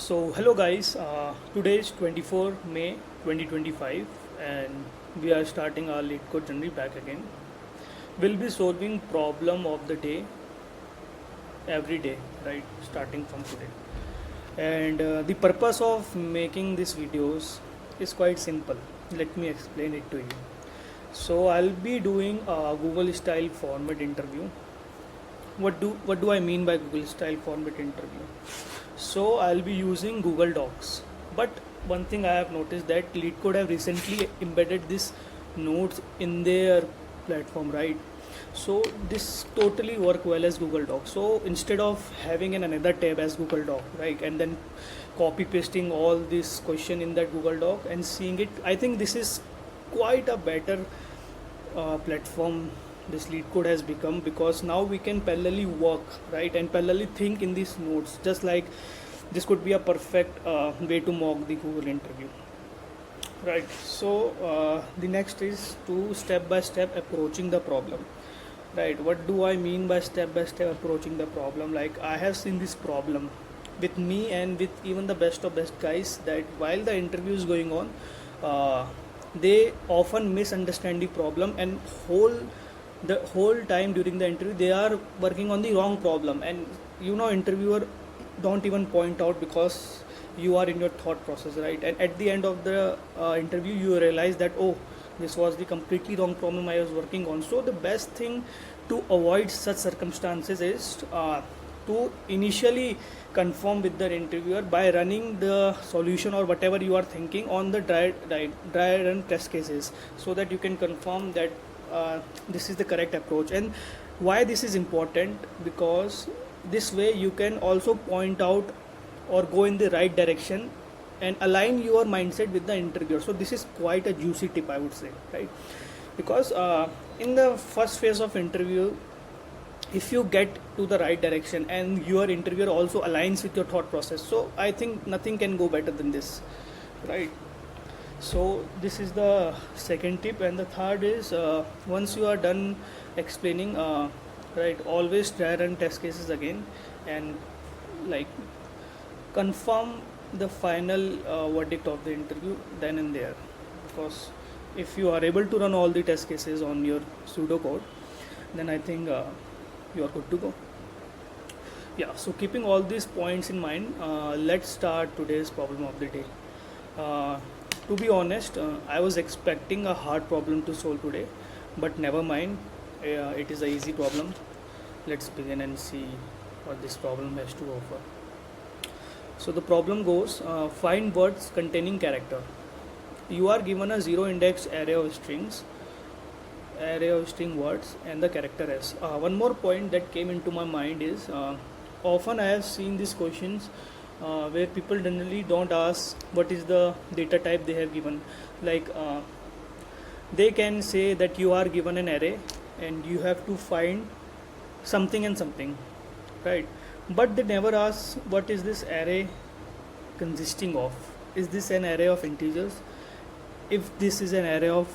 Hello guys, today is 24 May 2025 and we are starting our Leetcode journey back again. We'll be solving problem of the day every day, right, starting from today. And the purpose of making these videos is quite simple. Let me explain it to you. So I'll be doing a Google style format interview. What do I mean by Google style format interview? So I'll be using Google Docs. But one thing I have noticed that LeetCode have recently embedded this notes in their platform, right? So this totally work well as Google Docs. So instead of having another tab as Google Doc, right, and then copy pasting all this question in that Google Doc and seeing it, I think this is quite a better platform this LeetCode has become, because now we can parallelly work, right, and parallelly think in these notes. Just like this could be a perfect way to mock the Google interview, right? So the next is to step by step approaching the problem, right? What do I mean by step approaching the problem? Like, I have seen this problem with me and with even the best of best guys, that while the interview is going on, they often misunderstand the problem, and the whole time during the interview they are working on the wrong problem, and interviewer don't even point out because you are in your thought process, right? And at the end of the interview you realize that, oh, this was the completely wrong problem I was working on. So the best thing to avoid such circumstances is to initially confirm with the interviewer by running the solution or whatever you are thinking on the dry run test cases, so that you can confirm that this is the correct approach. And why this is important? Because this way you can also point out or go in the right direction and align your mindset with the interviewer. So this is quite a juicy tip, I would say, right? Because in the first phase of interview, if you get to the right direction and your interviewer also aligns with your thought process, so I think nothing can go better than this, right? So this is the second tip. And the third is, once you are done explaining, right, always try run test cases again and like confirm the final verdict of the interview then and there. Because if you are able to run all the test cases on your pseudocode, then I think you are good to go. Yeah, so keeping all these points in mind, let's start today's problem of the day. To be honest, I was expecting a hard problem to solve today, but never mind, it is an easy problem. Let's begin and see what this problem has to offer. So the problem goes, find words containing character. You are given a zero index array of string words and the character s. One more point that came into my mind is, often I have seen these questions where people generally don't ask what is the data type they have given. Like they can say that you are given an array and you have to find something and something, right? But they never ask what is this array consisting of. Is this an array of integers? If this is an array of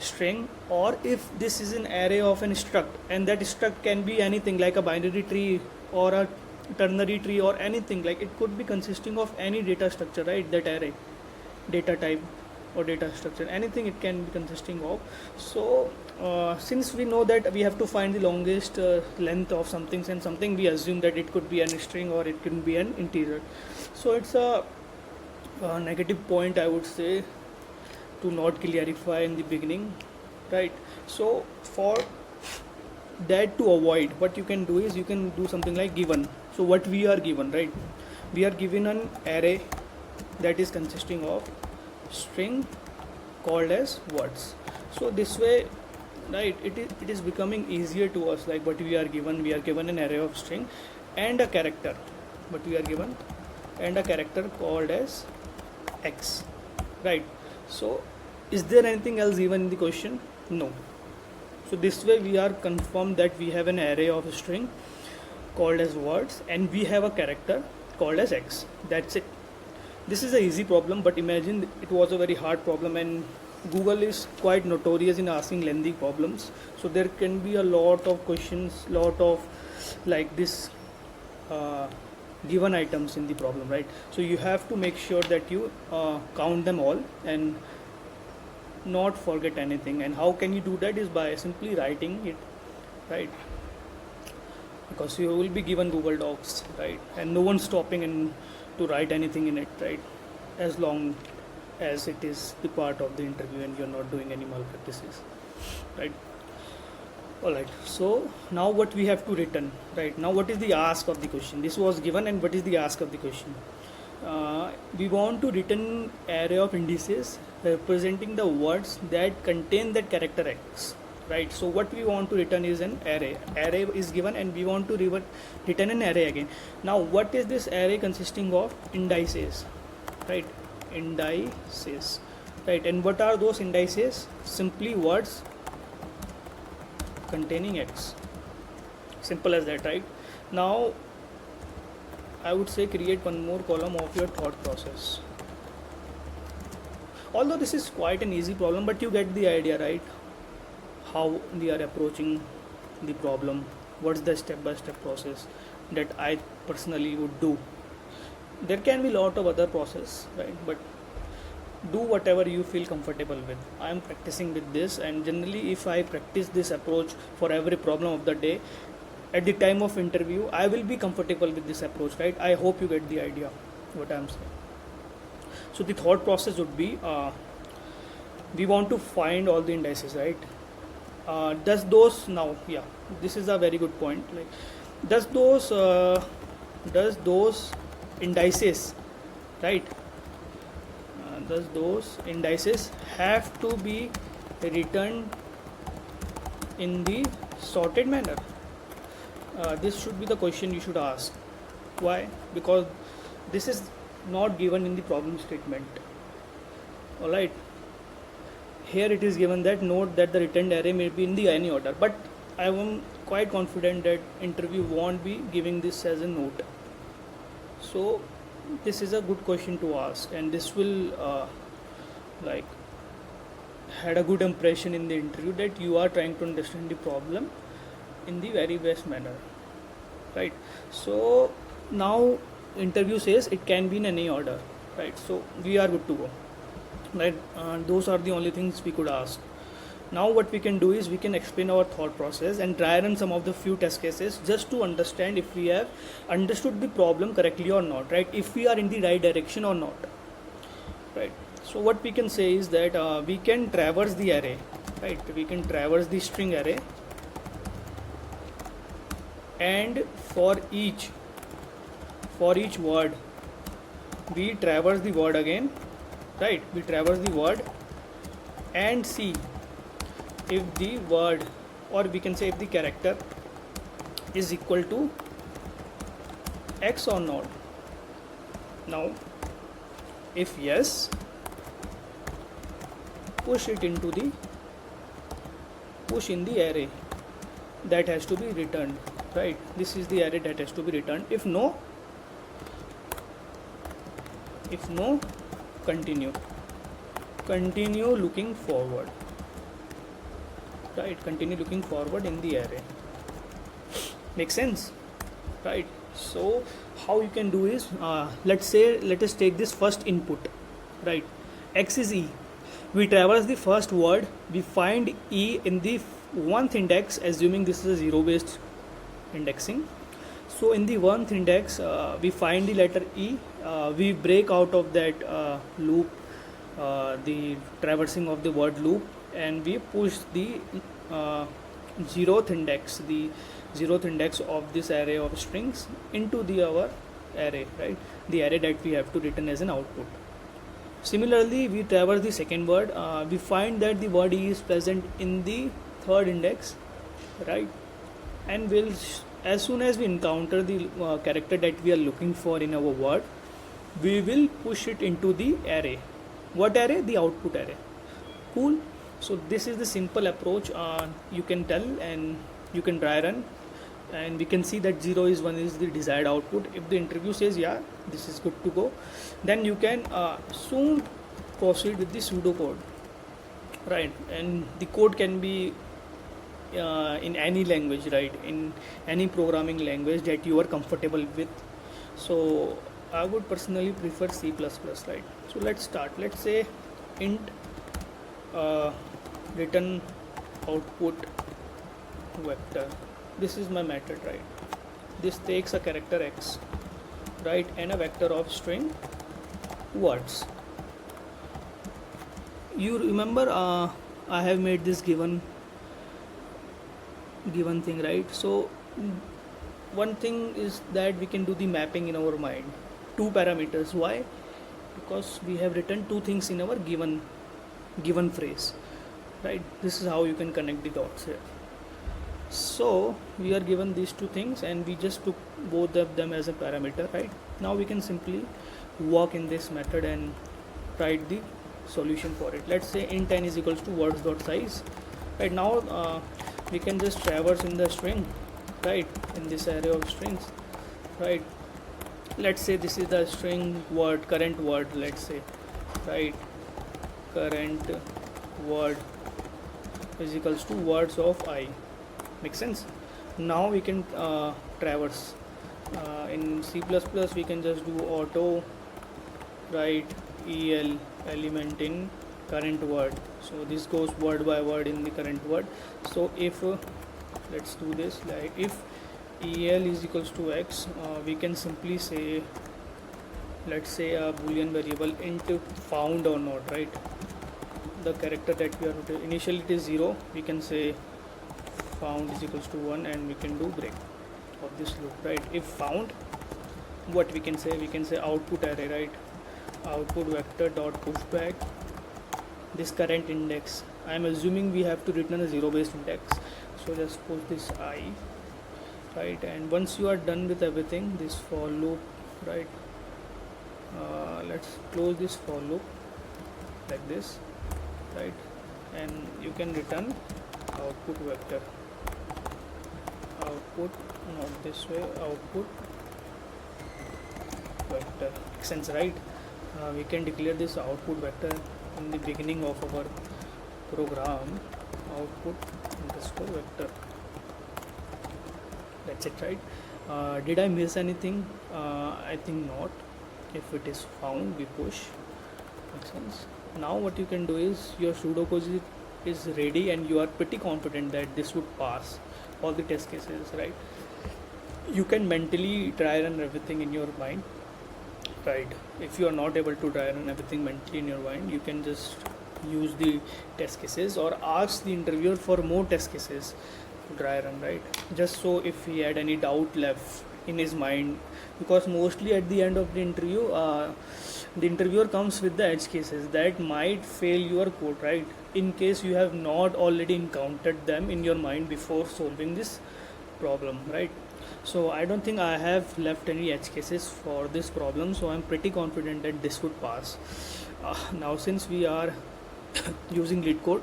string, or if this is an array of an struct, and that struct can be anything like a binary tree or a ternary tree or anything. Like, it could be consisting of any data structure, right? That array, data type or data structure, anything it can be consisting of. So since we know that we have to find the longest length of something and something, we assume that it could be a string or it can be an integer. So it's a negative point, I would say, to not clarify in the beginning, right? So for that to avoid, what you can do is you can do something like given. So what we are given, right? We are given an array that is consisting of string called as words. So this way, right, it is becoming easier to us. Like, what we are given an array of string and a character. But we are given and a character called as x, right? So is there anything else given in the question? No. So this way we are confirmed that we have an array of a string called as words and we have a character called as x. That's it. This is an easy problem, but imagine it was a very hard problem, and Google is quite notorious in asking lengthy problems. So there can be a lot of questions, lot of like this given items in the problem, right? So you have to make sure that you count them all and not forget anything. And how can you do that is by simply writing it, right? Because you will be given Google Docs, right? And no one's stopping in to write anything in it, right? As long as it is the part of the interview and you're not doing any malpractices, right? All right, so now what we have to return, right? Now what is the ask of the question? This was given, and what is the ask of the question? We want to return array of indices representing the words that contain that character X, right? So what we want to return is an array. Array is given and we want to return an array again. Now what is this array consisting of? Indices, right? Indices, right? And what are those indices? Simply words containing X. Simple as that, right? Now I would say create one more column of your thought process. Although this is quite an easy problem, but you get the idea, right? How we are approaching the problem, what's the step-by-step process that I personally would do. There can be a lot of other process, right? But do whatever you feel comfortable with. I am practicing with this, and generally if I practice this approach for every problem of the day, at the time of interview I will be comfortable with this approach, right? I hope you get the idea what I am saying. So the thought process would be we want to find all the indices, right? Does those, now yeah, this is a very good point, like does those indices, right, does those indices have to be returned in the sorted manner? This should be the question you should ask. Why? Because this is not given in the problem statement. Alright, here it is given that note that the returned array may be in the any order, but I am quite confident that interview won't be giving this as a note. So this is a good question to ask, and this will like had a good impression in the interview that you are trying to understand the problem in the very best manner, right? So now interview says it can be in any order, right? So we are good to go, right? Those are the only things we could ask. Now what we can do is we can explain our thought process and try run some of the few test cases just to understand if we have understood the problem correctly or not, right? If we are in the right direction or not, right? So what we can say is that we can traverse the array, right? We can traverse the string array, and for each word we traverse the word again, right? We traverse the word and see if the word, or we can say if the character is equal to X or not. Now if yes, push in the array that has to be returned, right? This is the array that has to be returned. If no, continue looking forward, right? Continue looking forward in the array. Make sense, right? So how you can do is let us take this first input, right? X is E. We traverse the first word, we find E in the 1th index, assuming this is a zero based indexing. So in the 1th index we find the letter E, we break out of that loop, the traversing of the word loop, and we push the 0th index, of this array of strings into our array, right? The array that we have to return as an output. Similarly, we traverse the second word, we find that the word E is present in the 3rd index, right? And as soon as we encounter the character that we are looking for in our word, we will push it into the array. What array? The output array. Cool. So this is the simple approach you can tell, and you can dry run, and we can see that 0 is 1 is the desired output. If the interview says yeah, this is good to go, then you can soon proceed with the pseudocode, right? And the code can be in any language, right? In any programming language that you are comfortable with. So I would personally prefer C++, right? So let's start. Let's say int return output vector. This is my method, right? This takes a character x, right, and a vector of string words. You remember I have made this given thing, right? So one thing is that we can do the mapping in our mind, two parameters. Why? Because we have written two things in our given phrase, right? This is how you can connect the dots here. So we are given these two things and we just took both of them as a parameter, right? Now we can simply work in this method and write the solution for it. Let's say int n is equals to words dot size. Right now we can just traverse in the string, right, in this array of strings, right? Let's say this is the string word, current word, let's say, right? Current word is equals to words of I. Makes sense? Now we can traverse. In C++ we can just do auto, right, el element in current word. So this goes word by word in the current word. So if let's do this, like if el is equals to x, we can simply say, let's say a boolean variable int found or not, right? The character that we are initially it is 0, we can say found is equals to 1 and we can do break of this loop, right? If found, what we can say, output array, right? Output vector dot pushback this current index. I am assuming we have to return a 0 based index, so just push this I, right? And once you are done with everything, this for loop, right? Let's close this for loop like this, right? And you can return output vector, output, not this way, output vector. Makes sense, right? We can declare this output vector in the beginning of our program, output underscore vector. That's it, right? Did I miss anything? I think not. If it is found, we push. Makes sense. Now what you can do is your pseudocode is ready and you are pretty confident that this would pass all the test cases, right? You can mentally try run everything in your mind, right? If you are not able to try run everything mentally in your mind, you can just use the test cases or ask the interviewer for more test cases to try run, right? Just so if he had any doubt left in his mind, because mostly at the end of the interview the interviewer comes with the edge cases that might fail your code, right? In case you have not already encountered them in your mind before solving this problem, right? So I don't think I have left any edge cases for this problem, so I'm pretty confident that this would pass. Now since we are using Leetcode,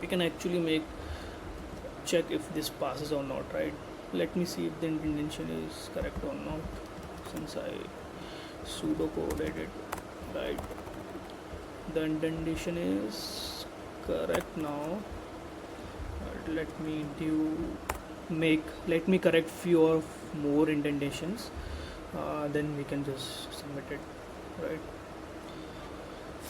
we can actually check if this passes or not, right? Let me see if the indentation is correct or not, since I pseudocoded it, right? The indentation is correct now. Let me correct few of more indentations, then we can just submit it, right?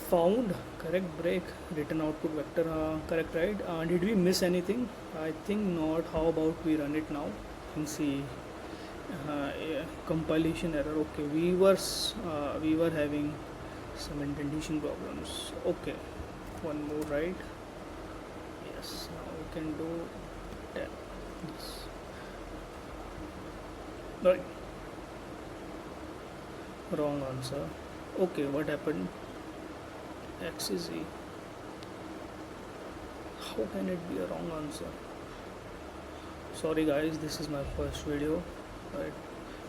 Found, correct, break, return output vector, correct, right? Did we miss anything? I think not. How about we run it now and see? Yeah, compilation error. Okay, we were having some indentation problems. Okay, one more, right? Yes, now we can do 10. Yes. Right. Wrong answer. Okay, what happened? X is E. How can it be a wrong answer? Sorry guys, this is my first video, right?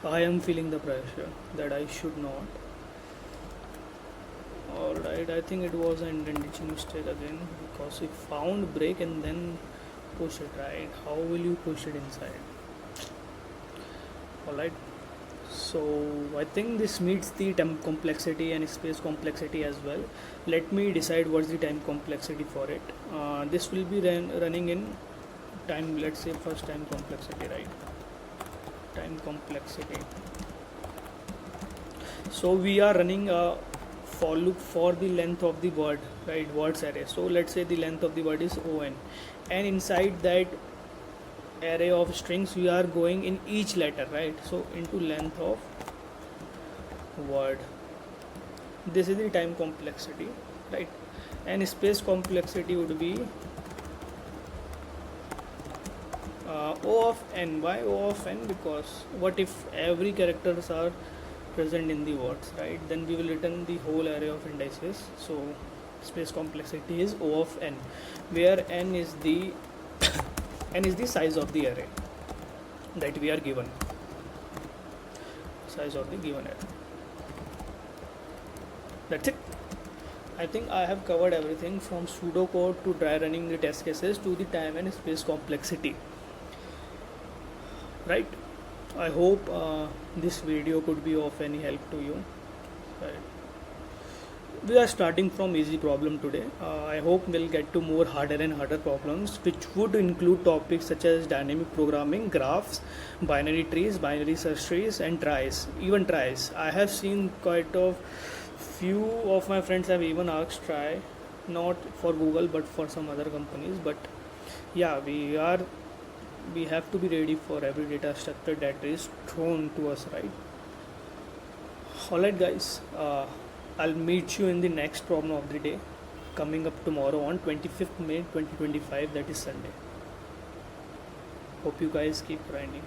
I am feeling the pressure that I should not. Alright, I think it was an indentation mistake again, because if found, break and then push it, right? How will you push it inside? Alright, so I think this meets the temp complexity and space complexity as well. Let me decide what's the time complexity for it. This will be running in time, let's say first time complexity, right? Time complexity So we are running a for loop for the length of the word, right, words array. So let's say the length of the word is on, and inside that array of strings we are going in each letter, right? So into length of word, this is the time complexity, right? And space complexity would be O of n. Why O of n? Because what if every characters are present in the words, right? Then we will return the whole array of indices. So space complexity is O of n, where n is the n is the size of the array that we are given, size of the given array. That's it. I think I have covered everything from pseudocode to dry running the test cases to the time and space complexity, right? I hope this video could be of any help to you, right? We are starting from easy problem today. I hope we'll get to more harder and harder problems, which would include topics such as dynamic programming, graphs, binary trees, binary search trees, and tries, even tries. I have seen quite a few of my friends have even asked try, not for Google but for some other companies. But yeah, we have to be ready for every data structure that is thrown to us, right? Alright guys, I'll meet you in the next problem of the day coming up tomorrow on 25th May 2025, that is Sunday. Hope you guys keep grinding.